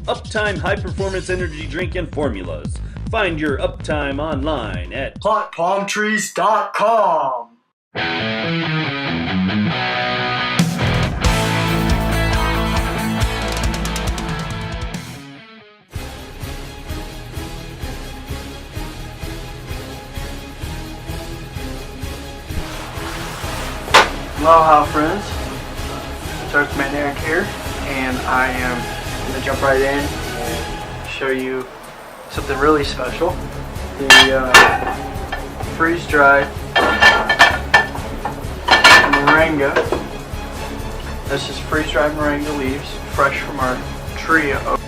Uptime high-performance energy drink and formulas. Find your Uptime online at PlottPalmTrees.com. Aloha friends, it's Earthman Eric here, and I am going to jump right in and show you something really special. The freeze-dried moringa. This is freeze-dried moringa leaves, fresh from our tree of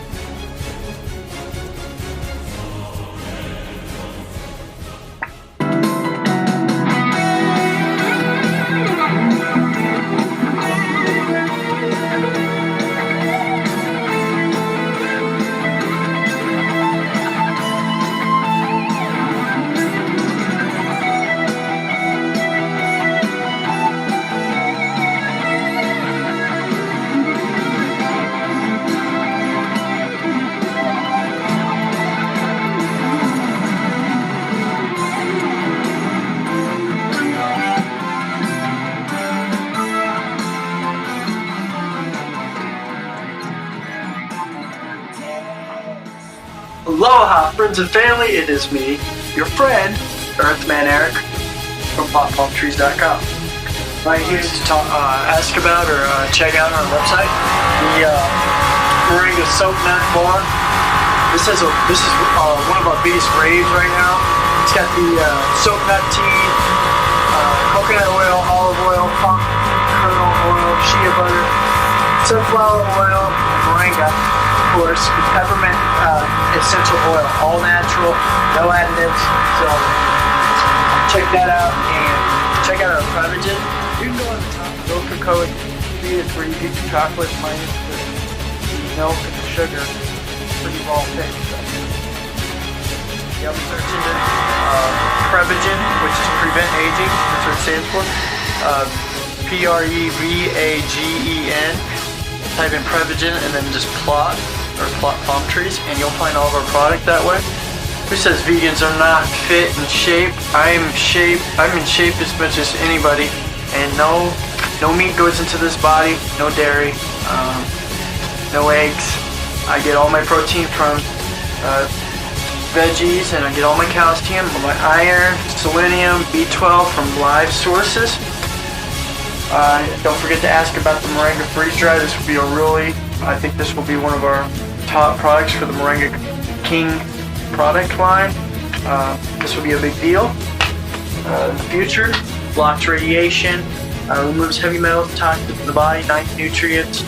Aloha, friends and family, it is me, your friend, Earthman Eric, from PlottPalmTrees.com. Right here to ask about or check out our website, the MoringaSOP nut bar. This is one of our biggest raves right now. It's got the soap nut tea, coconut oil, olive oil, palm kernel oil, shea butter, sunflower oil, and moringa. Of course, with peppermint essential oil, all natural, no additives. So check that out, and check out our Perfectional. You can go on the top of milk or cocoa. It's where you get your chocolate minus the milk and the sugar. Pretty raw thing. So. Yeah, I'm searching Perfectional, which is prevent aging. That's what it stands for. Prevagen. Type in Perfectional and then just plot or plot palm trees, and you'll find all of our product that way. Who says vegans are not fit and shape? I'm in shape as much as anybody, and no meat goes into this body, no dairy, no eggs. I get all my protein from veggies, and I get all my calcium, all my iron, selenium, B12 from live sources. Don't forget to ask about the Moringa Freeze Dry. This will be I think this will be one of our top products for the Moringa King product line. This will be a big deal in the future. Blocks radiation, removes heavy metals, toxins in the body, 90 nutrients,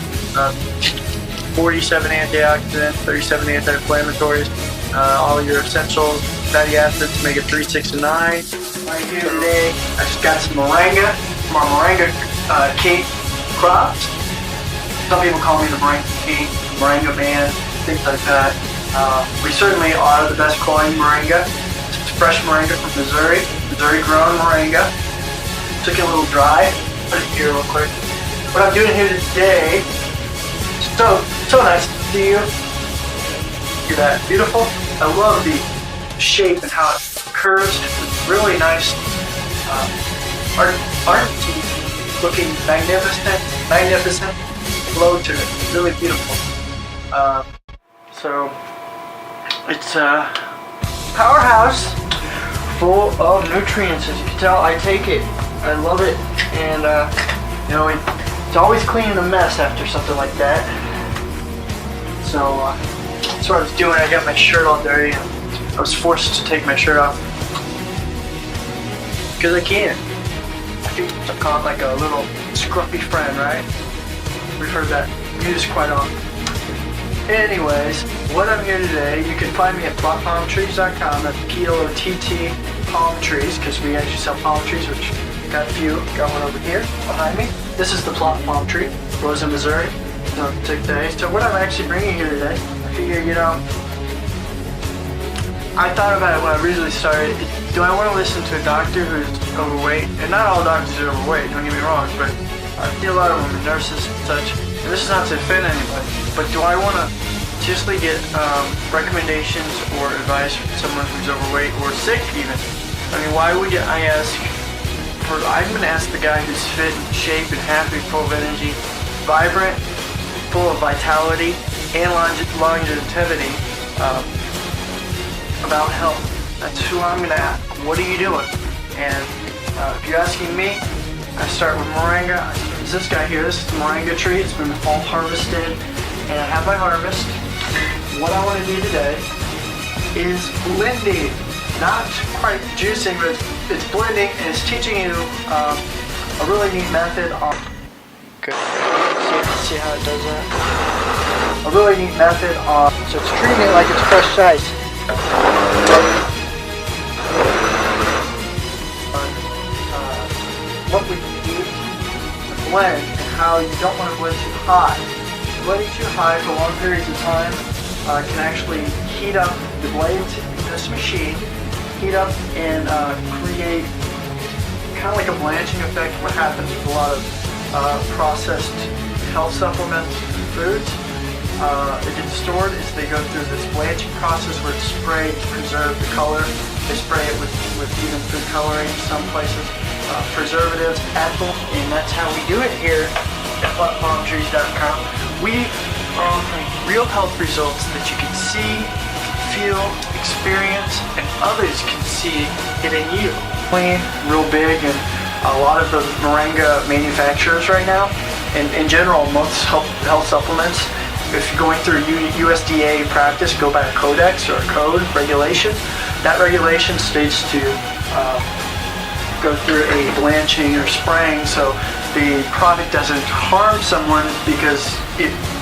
47 antioxidants, 37 anti-inflammatories, all your essential fatty acids, omega-3, 6, and 9. Right here today, I just got some moringa from our Moringa King crops. Some people call me the Moringa King, Moringa Man, things like that. We certainly are the best quality moringa. It's fresh moringa from Missouri grown moringa. Took it a little dry. Put it here real quick. What I'm doing here today, so nice to see you. Look at that, beautiful. I love the shape and how it curves. It's really nice. Art looking magnificent flow to it. Really beautiful. So it's a powerhouse full of nutrients. As you can tell, I take it. I love it, and it's always cleaning a mess after something like that. So that's what I was doing. I got my shirt all dirty, and I was forced to take my shirt off because I can. I think I'm called like a little scruffy friend, right? We've heard that used quite often. Anyways, what I'm here today, you can find me at PlottPalmTrees.com. That's PLOTT palm trees, because we actually sell palm trees, which got a few. Got one over here behind me. This is the Plott palm tree, grows in Missouri. Today. So what I'm actually bringing here today, I figure, I thought about it when I originally started. Do I want to listen to a doctor who's overweight? And not all doctors are overweight, don't get me wrong, but I see a lot of them, nurses and such. And this is not to offend anybody, but do I want to continuously get recommendations or advice from someone who's overweight or sick even. I mean, why would I ask for, I'm going to ask the guy who's fit and shape and happy, full of energy, vibrant, full of vitality and longevity about health. That's who I'm going to ask. What are you doing? And if you're asking me, I start with moringa. It's this guy here. This is the moringa tree. It's been all harvested, and I have my harvest. What I want to do today is blending, not quite juicing, but it's blending, and it's teaching you a really neat method on. Good. See how it does that? A really neat method on. So it's treating it like it's crushed ice. What we eat, blend, and how you don't want to blend too high. Blending too high for long periods of time can actually heat up the blades in this machine, heat up and create kind of like a blanching effect. What happens with a lot of processed health supplements and foods, they get stored as they go through this blanching process where it's sprayed to preserve the color. They spray it with even food coloring in some places. Preservatives, apple, and that's how we do it here at PalmTrees.com. We are offering real health results that you can see, feel, experience, and others can see it in you. Real big, and a lot of the moringa manufacturers right now, and in general, most health supplements, if you're going through USDA practice, go by a codex or a code regulation. That regulation states to go through a blanching or spraying so the product doesn't harm someone because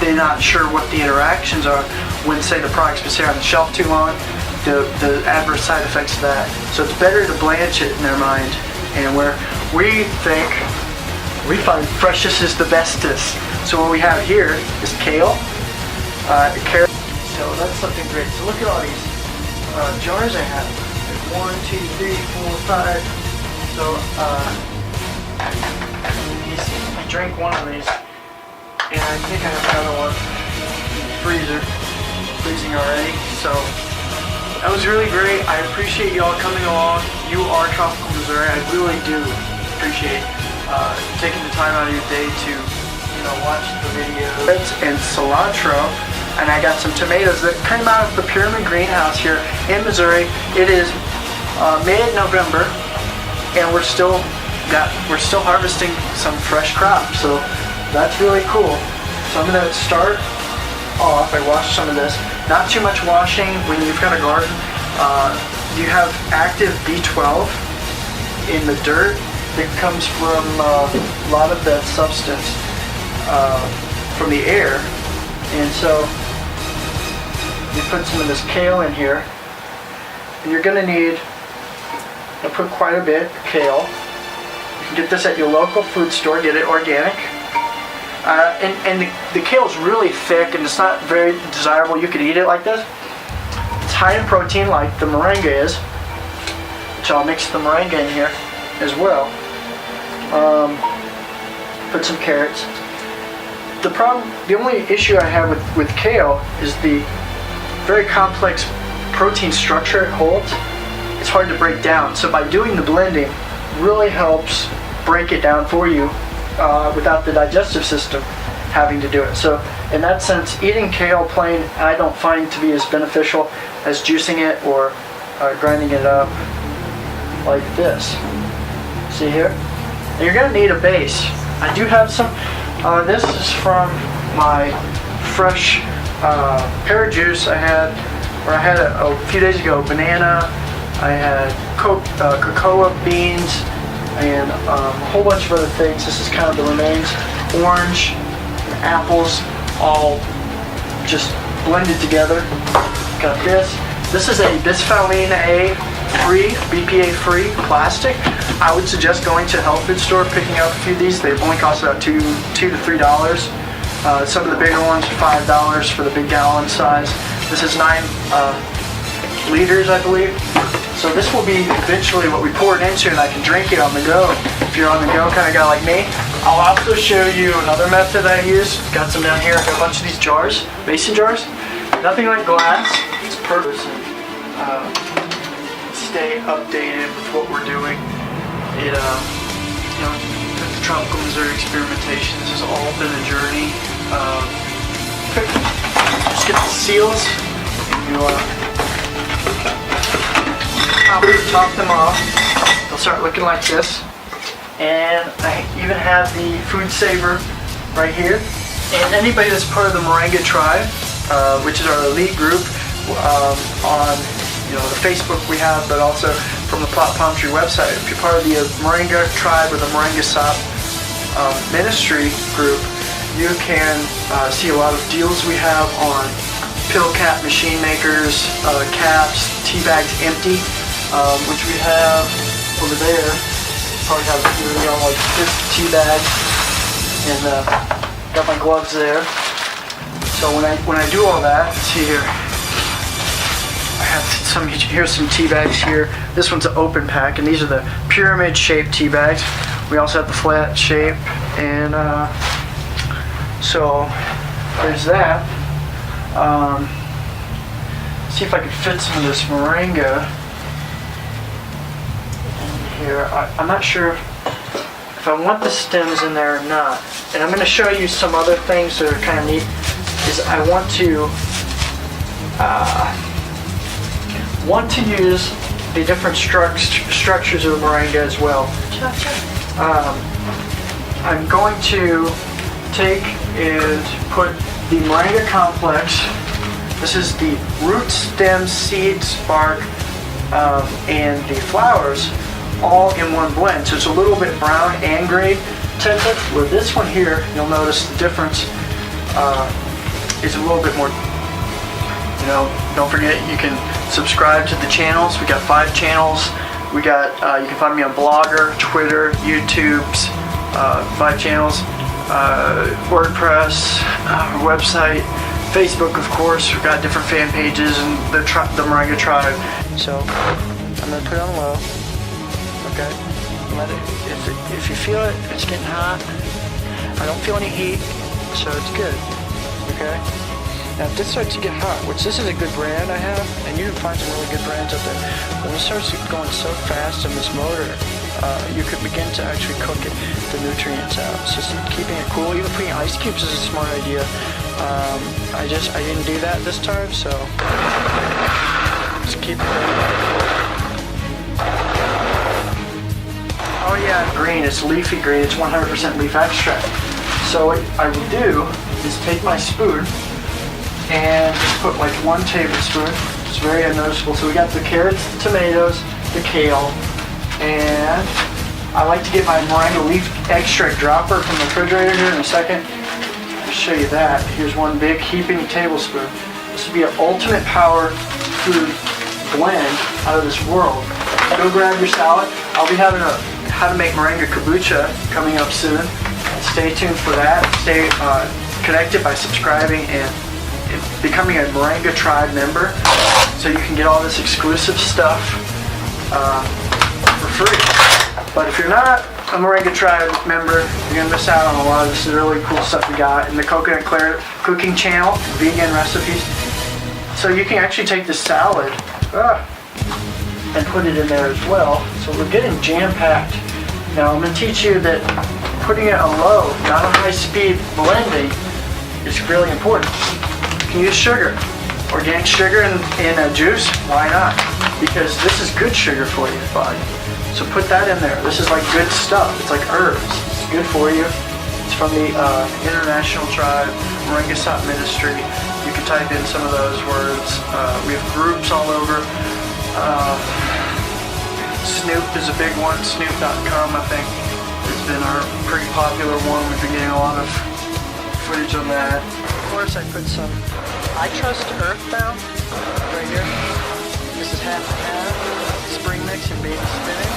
they're not sure what the interactions are when, say, the product's been sitting on the shelf too long, the adverse side effects of that. So it's better to blanch it in their mind, and where we find freshness is the bestest. So what we have here is kale, carrot. So that's something great. So look at all these jars I have. There's 1, 2, 3, 4, 5. So, I drank one of these, and I think I have another one in the freezing already. So, that was really great. I appreciate you all coming along. You are Tropical Missouri. I really do appreciate taking the time out of your day to, watch the videos. And cilantro, and I got some tomatoes that came out of the Pyramid Greenhouse here in Missouri. It is mid-November. And we're still harvesting some fresh crops, so that's really cool. So I'm gonna start off. I washed some of this. Not too much washing when you've got a garden. You have active B12 in the dirt that comes from a lot of that substance from the air, and so you put some of this kale in here, and you're gonna need. I put quite a bit of kale. You can get this at your local food store, get it organic. And the kale is really thick and it's not very desirable. You could eat it like this. It's high in protein like the moringa is, which I'll mix the moringa in here as well. Put some carrots. The only issue I have with kale is the very complex protein structure it holds. It's hard to break down. So by doing the blending, really helps break it down for you without the digestive system having to do it. So in that sense, eating kale plain, I don't find to be as beneficial as juicing it or grinding it up like this. See here? And you're gonna need a base. I do have some, this is from my fresh pear juice I had a few days ago. Banana, I had cocoa beans, and a whole bunch of other things. This is kind of the remains. Orange, apples, all just blended together. Got this. This is a bisphenol A free, BPA free plastic. I would suggest going to a health food store, picking up a few of these. They only cost about $2 to $3. Some of the bigger ones are $5 for the big gallon size. This is 9 liters, I believe. So this will be eventually what we pour it into, and I can drink it on the go. If you're on the go kind of guy like me. I'll also show you another method I use. Got some down here. I got a bunch of these jars, mason jars. Nothing like glass. It's perfect. Stay updated with what we're doing. It, you know, the tropical Missouri experimentation. This has all been a journey. Just get the seals. You top them off. They'll start looking like this. And I even have the food saver right here. And anybody that's part of the Moringa tribe, which is our elite group, on the Facebook we have, but also from the Plott Palm Tree website. If you're part of the Moringa tribe or the MoringaSOP ministry group, you can see a lot of deals we have on pill cap machine makers, caps, tea bags empty, which we have over there. Probably have like this tea bag, and got my gloves there. So when I do all that, let's see here. I have here's some tea bags here. This one's an open pack, and these are the pyramid shaped tea bags. We also have the flat shape, and so there's that. See if I can fit some of this moringa in here. I'm not sure if I want the stems in there or not. And I'm going to show you some other things that are kind of neat. Is I want to use the different structures of the moringa as well. I'm going to take and put the moringa complex. This is the root, stem, seeds, bark, and the flowers all in one blend. So it's a little bit brown and gray tinted. With this one here, you'll notice the difference is a little bit more. Don't forget you can subscribe to the channels. We got 5 channels. We got you can find me on Blogger, Twitter, YouTube's 5 channels, WordPress, our website, Facebook, of course. We've got different fan pages and the Moringa tribe. So I'm gonna put it on low. Okay. Let it. If you feel it, it's getting hot. I don't feel any heat, so it's good. Okay. Now if this starts to get hot, which this is a good brand I have, and you can find some really good brands out there, when it starts going so fast in this motor, you could begin to actually cook the nutrients out. So keeping it cool, even putting ice cubes is a smart idea. I didn't do that this time, so just keep it going. Oh yeah, green, it's leafy green, it's 100% leaf extract. So what I would do is take my spoon and just put like 1 tablespoon. It's very unnoticeable. So we got the carrots, the tomatoes, the kale, and I like to get my moringa leaf extract dropper from the refrigerator here in a second. I'll show you that. Here's 1 big heaping tablespoon. This would be an ultimate power food blend out of this world. Go grab your salad. I'll be having a how to make moringa kombucha coming up soon. Stay tuned for that. Stay connected by subscribing and becoming a Moringa tribe member, so you can get all this exclusive stuff for free. But if you're not a Moringa tribe member, you're gonna miss out on a lot of this really cool stuff we got in the Coconut Claret cooking channel, vegan recipes. So you can actually take the salad and put it in there as well. So we're getting jam-packed. Now I'm gonna teach you that putting it on low, not on high speed blending, is really important. You can use sugar, organic sugar in a juice. Why not? Because this is good sugar for your body. So put that in there. This is like good stuff. It's like herbs. It's good for you. It's from the International Tribe MoringaSOP Ministry. You can type in some of those words. We have groups all over. Snoop is a big one. Snoop.com, I think, has been our pretty popular one. We've been getting a lot of footage on that. Of course, I put some I Trust Earthbound right here. This is half and half. Spring mix and baby spinach.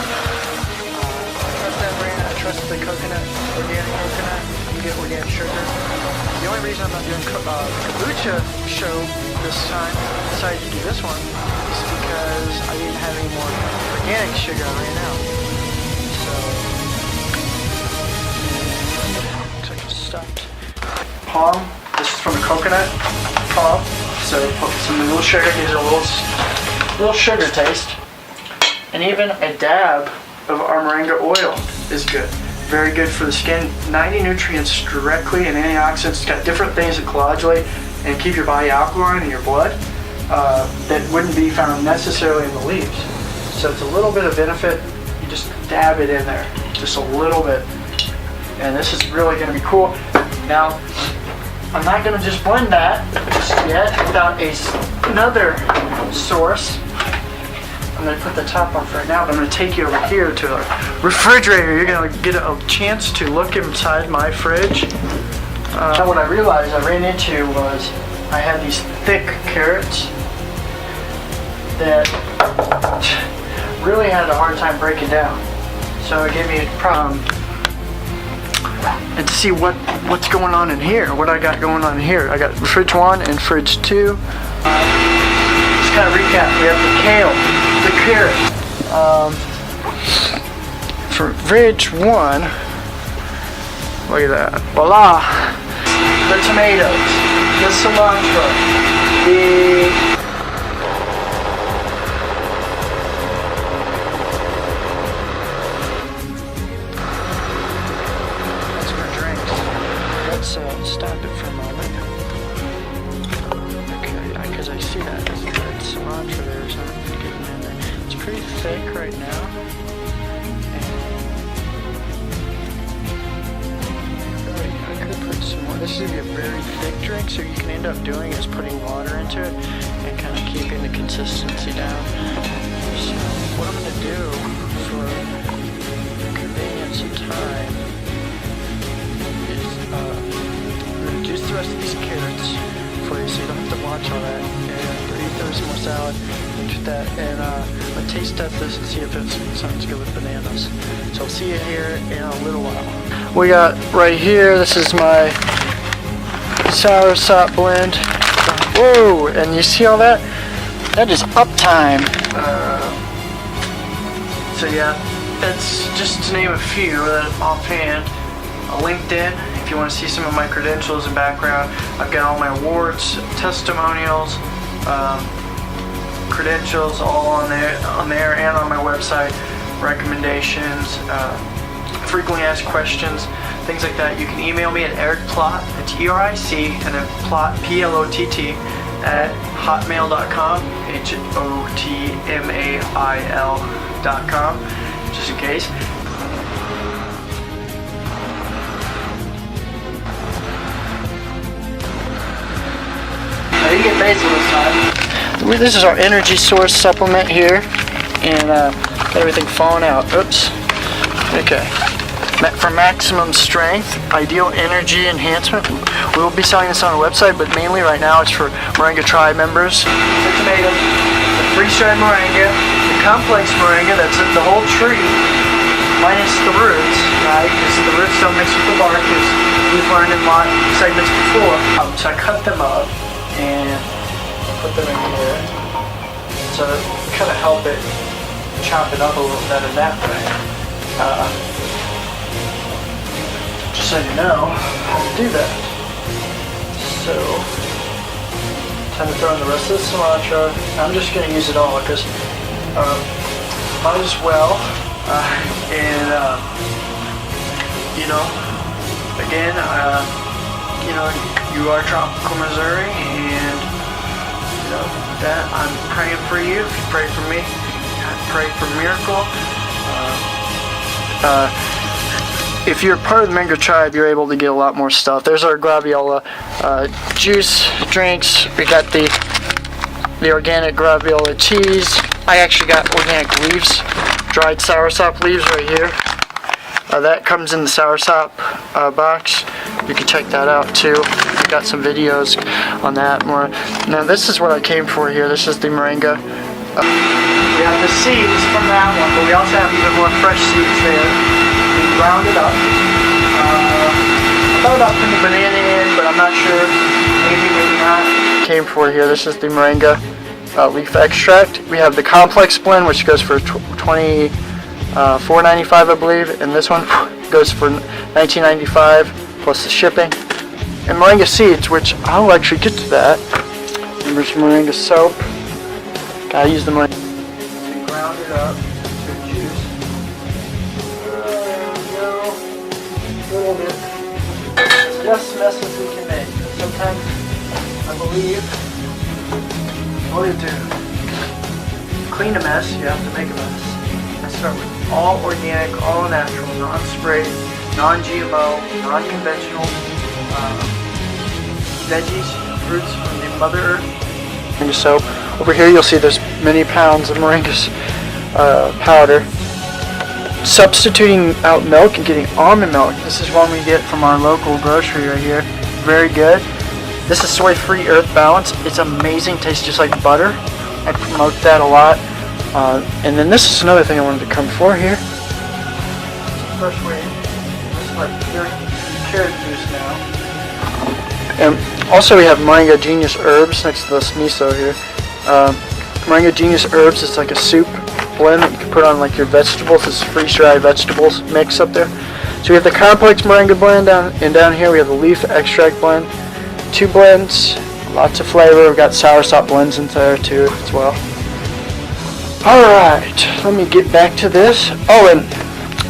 I trust that brand. I trust the coconut, organic coconut. You get organic sugar. The only reason I'm not doing kombucha show this time, decided to do this one, is because I didn't have any more organic sugar. I ran out. So, looks like it's stopped. Palm. This is from the coconut palm. So put some little sugar, gives it a little sugar taste. And even a dab of our moringa oil is good. Very good for the skin. 90 nutrients directly and antioxidants. It's got different things that coagulate and keep your body alkaline in your blood that wouldn't be found necessarily in the leaves. So it's a little bit of benefit. You just dab it in there, just a little bit. And this is really going to be cool. Now, I'm not going to just blend that just yet without another source. I'm going to put the top on for right now, but I'm going to take you over here to the refrigerator. You're going to get a chance to look inside my fridge. What I realized I ran into was I had these thick carrots that really had a hard time breaking down. So it gave me a problem. And to see what's going on in here, what I got going on here. I got fridge 1 and fridge 2. Just kind of recap, we have the kale, the carrot. For fridge 1, look at that, voila! The tomatoes, the cilantro, the stop it for a moment. Okay, because I see that cilantro there, so I'm getting in there. It's pretty thick right now. I could put some more. This is a very thick drink, so you can end up doing is putting water into it and kind of keeping the consistency down. So what I'm going to do for convenience and time juice the rest of these carrots for you so you don't have to watch all that. And eat those more salad, eat that, and I'll taste test this and see if it's something's good with bananas. So I'll see you here in a little while. We got right here, this is my soursop blend. Whoa, and you see all that? That is uptime. So yeah, that's just to name a few offhand. LinkedIn, if you want to see some of my credentials and background. I've got all my awards, testimonials, credentials all on there and on my website, recommendations, frequently asked questions, things like that. You can email me at ericplott, it's ERIC, and then plott, PLOTT, at hotmail.com, HOTMAIL.com, just in case. You get basil this time. This is our energy source supplement here, and everything falling out. Oops. Okay. For maximum strength, ideal energy enhancement. We will be selling this on our website, but mainly right now it's for Moringa Tribe members. The tomato, the freeze-dried moringa, the complex moringa, that's the whole tree, minus the roots, right? Because the roots don't mix with the bark, as we've learned in lot segments before. So I cut them up and put them in here, so kind of help it chop it up a little better that way. Just so you know how to do that. So, time to throw in the rest of the cilantro. I'm just going to use it all because might as well. You know, again, you know, you are tropical Missouri, and you know that I'm praying for you. If you pray for me, I pray for a miracle. If you're part of the Moringa Tribe, you're able to get a lot more stuff. There's our graviola juice drinks. We got the organic graviola teas. I actually got organic leaves, dried soursop leaves right here. That comes in the soursop box. You can check that out too. I got some videos on that more. Now this is what I came for here. This is the moringa. We have the seeds from that one, but we also have even more fresh seeds there. We ground it up. I thought about putting the banana in, but I'm not sure. Maybe not. Came for here. This is the moringa leaf extract. We have the complex blend, which goes for $24.95, I believe, and this one goes for $19.95 plus the shipping. And moringa seeds, which I'll actually get to that. There's moringa soap. Gotta use the moringa. And ground it up to juice. There we go. A little bit. As less mess as we can make. Sometimes I believe in order to clean a mess, you have to make a mess. I start with all organic, all natural, non-sprayed, non-GMO, non-conventional veggies, fruits from the Mother Earth. Moringa soap. Over here you'll see there's many pounds of moringa powder. Substituting out milk and getting almond milk. This is one we get from our local grocery right here. Very good. This is soy-free Earth Balance. It's amazing. Tastes just like butter. I promote that a lot. And then this is another thing I wanted to come for here. Fresh whey. This is like pure carrot juice now. And also we have Moringa Genius Herbs next to this miso here. Moringa Genius Herbs is like a soup blend that you can put on like your vegetables. It's freeze-dried vegetables mix up there. So we have the complex moringa blend down here we have the leaf extract blend. 2 blends, lots of flavor. We've got soursop blends in there too as well. Alright, let me get back to this. Oh, and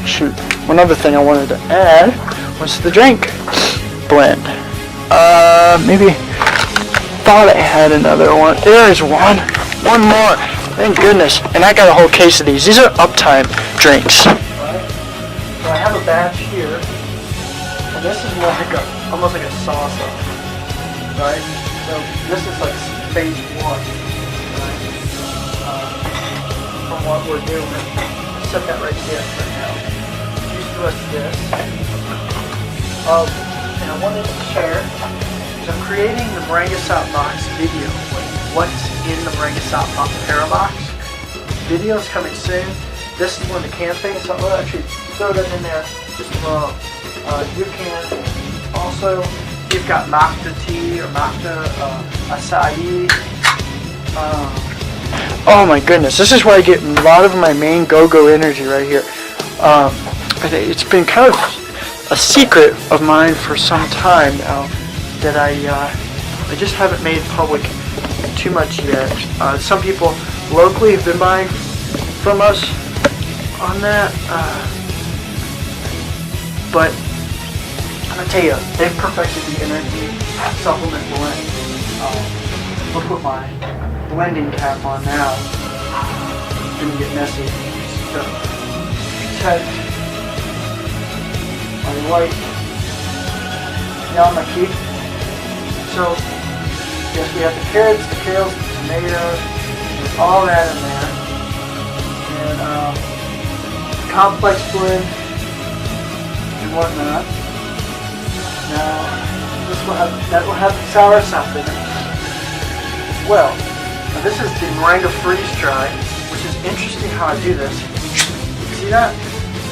shoot, one other thing I wanted to add was the drink blend. Maybe thought I had another one. There is one more. Thank goodness. And I got a whole case of these. These are Uptime drinks. Right. So I have a batch here, and this is more like almost like a salsa. Right? So this is like phase 1, right? From what we're doing. Set that right there right now. Use the rest of this. And I wanted to share, so I'm creating the MoringaSOP box video. What's in the MoringaSOP Para box? Video's coming soon. This is one of the campaigns, so I'll actually throw that in there just tomorrow. You can also, if you've got matcha tea or matcha acai. Oh my goodness, this is where I get a lot of my main go-go energy right here. It's been kind of a secret of mine for some time now that I just haven't made public too much yet. Some people locally have been buying from us on that, but I'm gonna tell you, they've perfected the energy supplement blend. I'll put my blending cap on now. It's gonna get messy. So, protect my white. Now I'm gonna keep. So, yes, we have the carrots, the kales, the tomatoes, and all that in there. And complex blend and whatnot. Now, that will have the soursop in it as well. Now this is the moringa freeze dry, which is interesting how I do this. See that?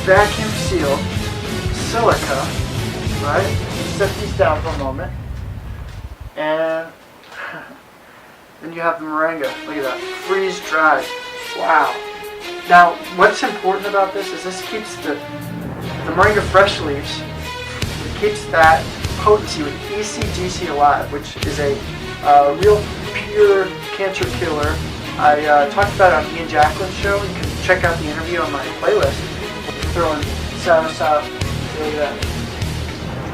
Vacuum sealed silica, right? Set these down for a moment. And then you have the moringa. Look at that. Freeze dried. Wow. Now, what's important about this is this keeps the moringa fresh leaves. It keeps that potency with ECGC alive, which is a real pure cancer killer. I talked about it on E.G.Plott show. You can check out the interview on my playlist. Throw in soursop. Look at that.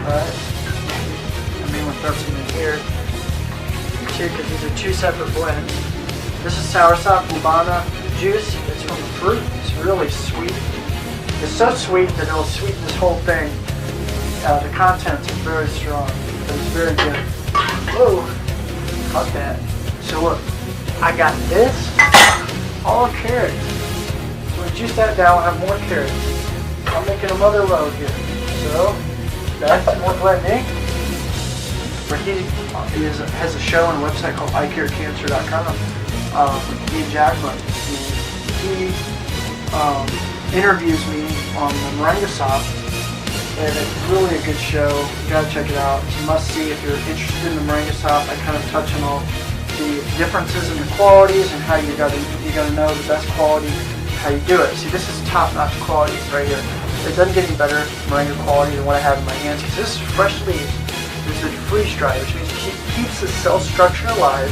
Alright. I may want to throw some in here too, because these are 2 separate blends. This is soursop Umana juice. It's from fruit. It's really sweet. It's so sweet that it'll sweeten this whole thing. The contents are very strong, but it's very good. Whoa, caught that. So look, I got this, all carrots. So we juice that down, we'll have more carrots. I'm making another load here. So, back to more blending. Where he has a show and a website called icarecancer.com. E.G.Plott. He interviews me on the MoringaSOP, and it's really a good show. You gotta check it out. It's a must-see if you're interested in the MoringaSOP. I kind of touch on all the differences in the qualities and how you gotta know the best quality, how you do it. See, this is top-notch quality right here. It doesn't get any better moringa quality than what I have in my hands, because this is fresh leaves. This is freeze dry, which means it keeps the cell structure alive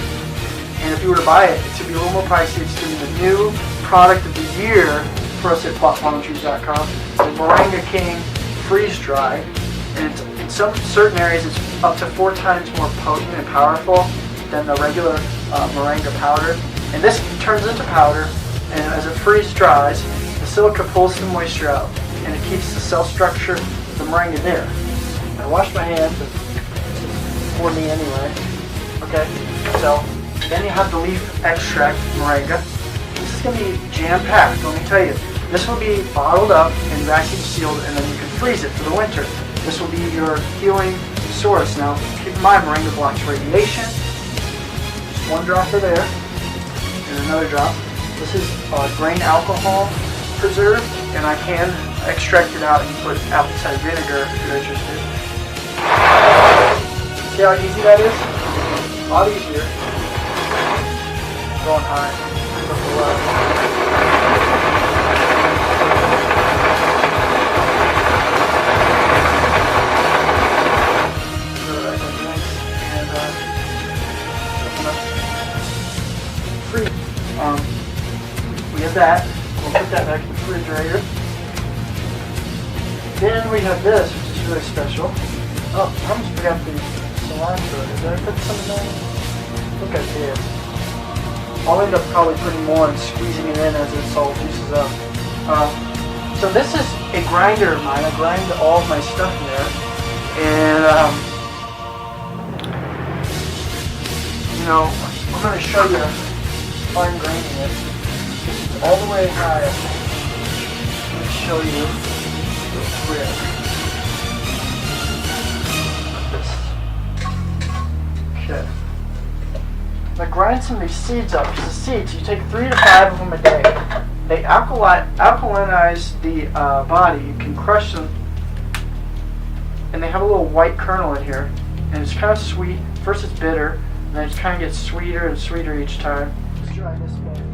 And if you were to buy it, it's going to be a little more pricey. It's going to be the new product of the year for us at PalmTrees.com. The Moringa King Freeze Dry. And in some certain areas, it's up to 4 times more potent and powerful than the regular moringa powder. And this turns into powder, and as it freeze dries, the silica pulls the moisture out, and it keeps the cell structure of the moringa there. I washed my hands, but it's for me anyway. Okay, so then you have the leaf extract moringa. This is going to be jam-packed, let me tell you. This will be bottled up and vacuum sealed, and then you can freeze it for the winter. This will be your healing source. Now, keep in mind, moringa blocks radiation. Just 1 dropper there, and another drop. This is grain alcohol preserved, and I can extract it out and put apple cider vinegar if you're interested. See how easy that is? A lot easier. Going high. We have that. We'll put that back in the refrigerator. Then we have this, which is really special. Oh, I almost forgot the cilantro. Did I put some in there? I think I did. I'll end up probably putting more and squeezing it in as it all juices up. So this is a grinder of mine. I grind all of my stuff in there. And, you know, I'm going to show you fine graining it. All the way high. Let me show you real quick. Okay. Now grind some of these seeds up. Because the seeds, you take 3 to 5 of them a day. They alkalinize the body. You can crush them. And they have a little white kernel in here. And it's kind of sweet. First it's bitter. And then it kind of gets sweeter and sweeter each time. Let's try this one.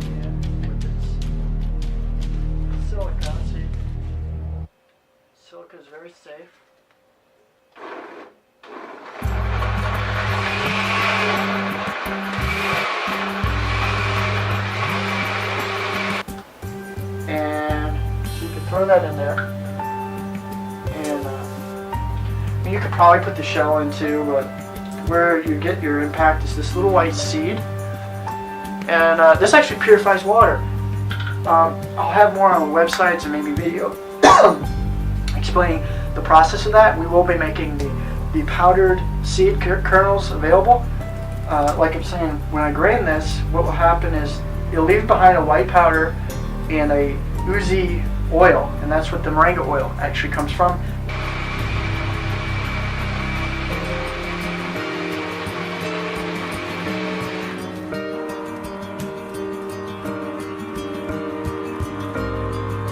Silica is very safe. And so you can throw that in there. And you could probably put the shell in too, but where you get your impact is this little white seed. And this actually purifies water. I'll have more on the websites and maybe video explaining the process of that. We will be making the powdered seed kernels available. Like I'm saying, when I grain this, what will happen is you'll leave behind a white powder and a oozy oil, and that's what the moringa oil actually comes from.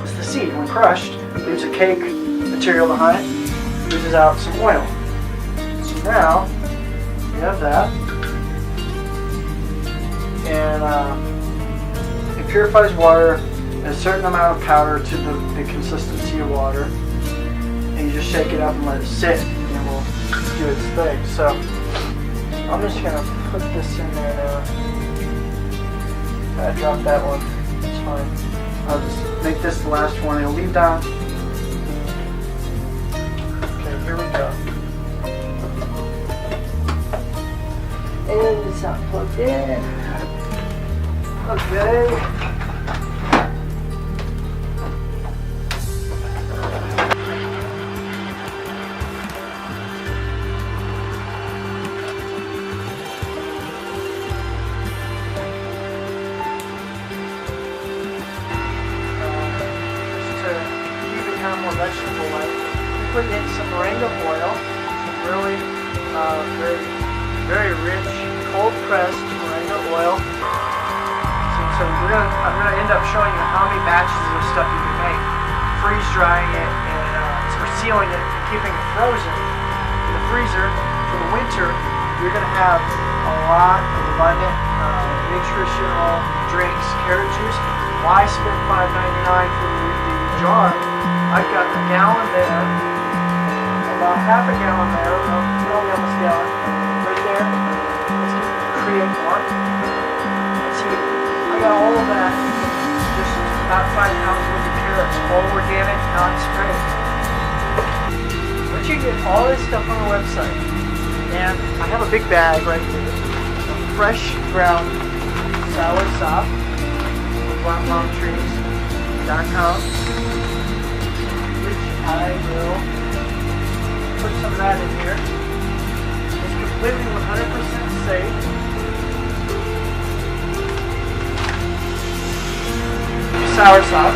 It's the seed, when crushed, leaves a cake material behind, oozes out some oil. So now we have that, and it purifies water a certain amount of powder to the consistency of water, and you just shake it up and let it sit, and it will do its thing. So I'm just gonna put this in there now. I dropped that one. It's fine. I'll just make this the last one. It'll leave down. Okay, here we go. And it's not plugged in. Okay. More vegetable like. We put in some moringa oil, some really very rich cold pressed moringa oil. So I'm gonna end up showing you how many batches of stuff you can make, freeze drying it and or sealing it and keeping it frozen in the freezer for the winter. You're gonna have a lot of abundant nutritional drinks, carrot juice. Why spend $5.99 for the jar? I've got a gallon there, about half a gallon there, no, only almost a gallon, right there. Let's create more. all organic, non-sprayed. But you get all this stuff on the website. And I have a big bag right here of fresh ground sour sop from PalmTrees.com, which I will put some of that in here. It's completely 100% safe. Sour sop,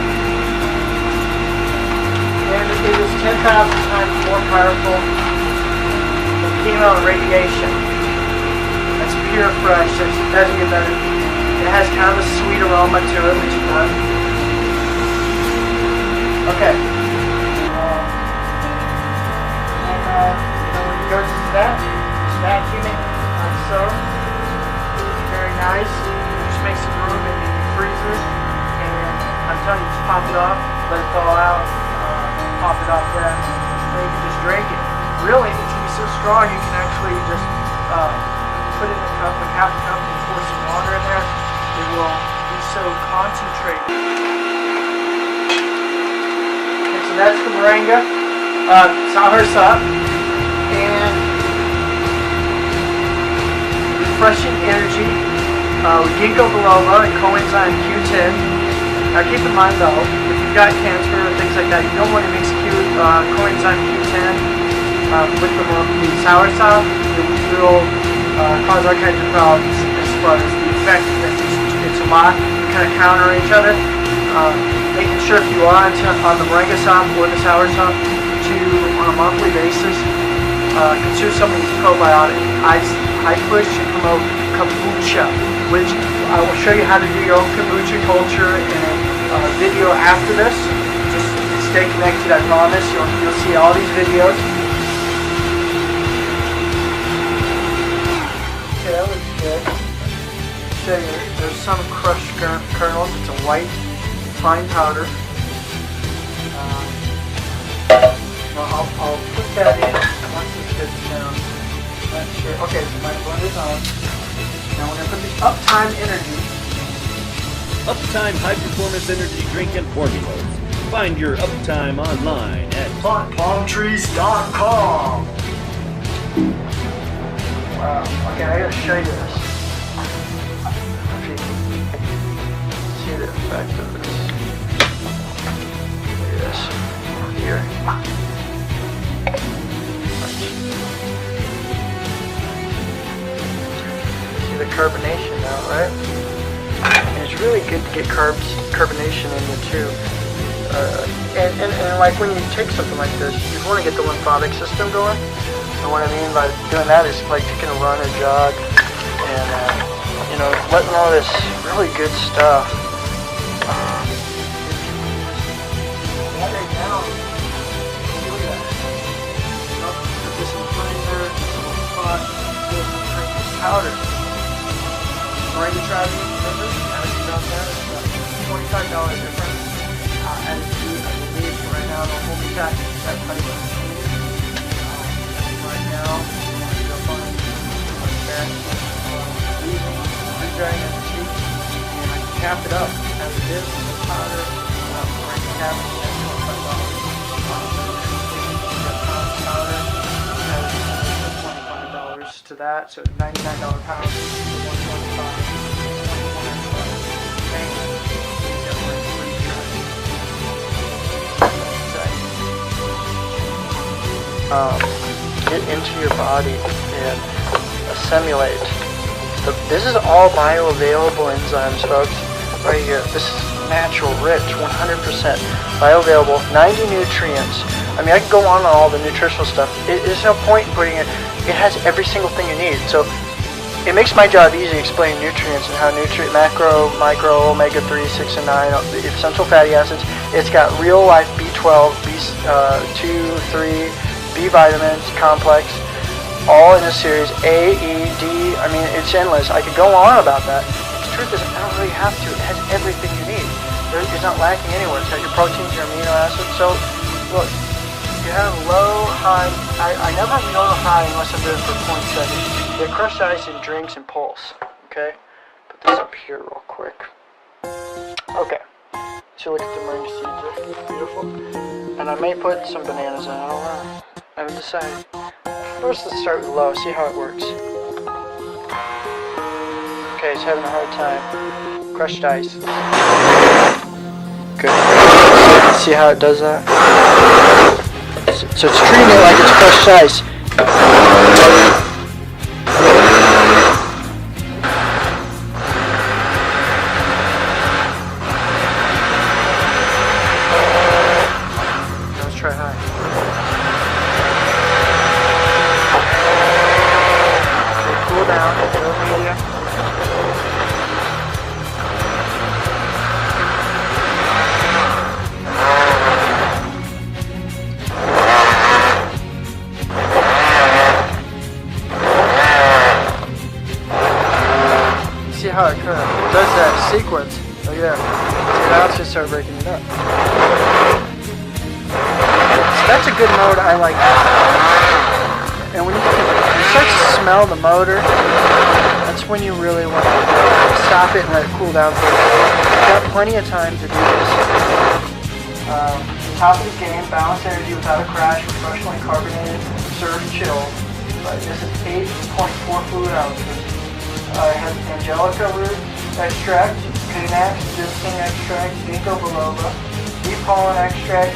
and it is 10,000 times more powerful than chemo and radiation. That's pure fresh. It doesn't get better. It has kind of a sweet aroma to it, which is fun. Okay. When you go to that, just vacuum it like so. Very nice. Just make some room in the freezer. I'm telling you, just pop it off, let it thaw out, pop it off there, and you can just drink it. Really, it's going to be so strong you can actually just put it in a cup, like half a cup, and pour some water in there. It will be so concentrated. Okay, so that's the moringa, sour sop, and refreshing energy, ginkgo biloba, and coenzyme Q10. Now keep in mind though, if you've got cancer or things like that, you don't want to mix coenzyme Q10 with the sour sop. It will cause all kinds of problems as far as the effect that it's a lot, kind of counter each other. Making sure if you are on the MoringaSOP or the sour sop to, on a monthly basis, consume some of these probiotics. I push and promote kombucha, which I will show you how to do your own kombucha culture in a video after this. Just stay connected, I promise. You'll see all these videos. Okay, that looks good. Show you, there's some crushed kernels. It's a white, fine powder. I'll put that in once this gets down. Not sure. Okay, so my blend is on. Now we're going to put the Uptime Energy. Uptime High Performance Energy Drink and Formulas. Find your Uptime online at PalmTrees.com. Wow. Okay, I gotta show you this. See the effect of this. Look at this. Here. The carbonation now, right? And it's really good to get carbonation in you too. And like when you take something like this, you want to get the lymphatic system going. And what I mean by doing that is like taking a run or jog, and letting all this really good stuff. Put this in the freezer, powder. Moringa tribe, remember? Attitude on that. It's $25 difference. Attitude, I believe, right now, the whole pack is set $20. Right now, I'm jump on it. Okay. Redrying at the sheet. And I can cap it up as it is with the powder. Moringa cap it at $25. Powder has $25 to that, so $99 pound. Get into your body and assimilate. This is all bioavailable enzymes, folks. Right here. This is natural, rich, 100% bioavailable, 90 nutrients. I mean, I can go on all the nutritional stuff. There's no point in putting it. It has every single thing you need. So it makes my job easy explaining nutrients and how macro, micro, omega-3, 6, and 9, essential fatty acids. It's got real-life B12, B2, 3, B vitamins, complex, all in a series, A, E, D. I mean, it's endless. I could go on about that. The truth is, I don't really have to. It has everything you need. It's not lacking anywhere. It's got your proteins, your amino acids. So, look, you have low, high. I never low, high unless I'm doing for point setting. They're crushed ice in drinks and pulse. Okay? Put this up here real quick. Okay. So look at the moringa seeds, they're beautiful. And I may put some bananas in, I don't know. I haven't decided. First, let's start with low, see how it works. Okay, it's having a hard time. Crushed ice. Good. See how it does that? So it's treating it like it's crushed ice. Let's try high. Okay, cool down. Go medium. See how it does that sequence. Oh yeah. So now it's just start breaking it up. So that's a good mode. I like that. And when you start to smell the motor, that's when you really want to stop it and let it cool down for a bit. You've got plenty of time to do this. Top of the game, balanced energy without a crash, professionally carbonated, served chilled. This is 8.4 fluid ounces. It has angelica root extract, panax, ginseng extract, ginkgo biloba, bee pollen extract,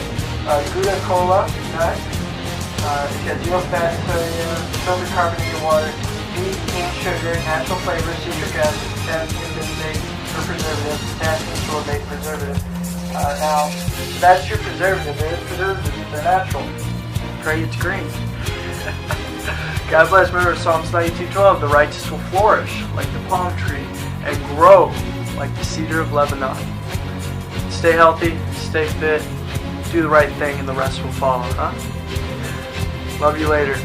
gouda cola nut. It has zero fat, sodium, filtered carbonated water, beet, cane sugar, natural flavors, citric acid, potassium benzate for preservative, potassium sorbate preservative. Now, that's your preservative. It is preservatives. They're natural. Pray it's green. God bless. Remember Psalms 92:12. The righteous will flourish like the palm tree and grow like the cedar of Lebanon. Stay healthy, stay fit, do the right thing, and the rest will follow, huh? Love you later.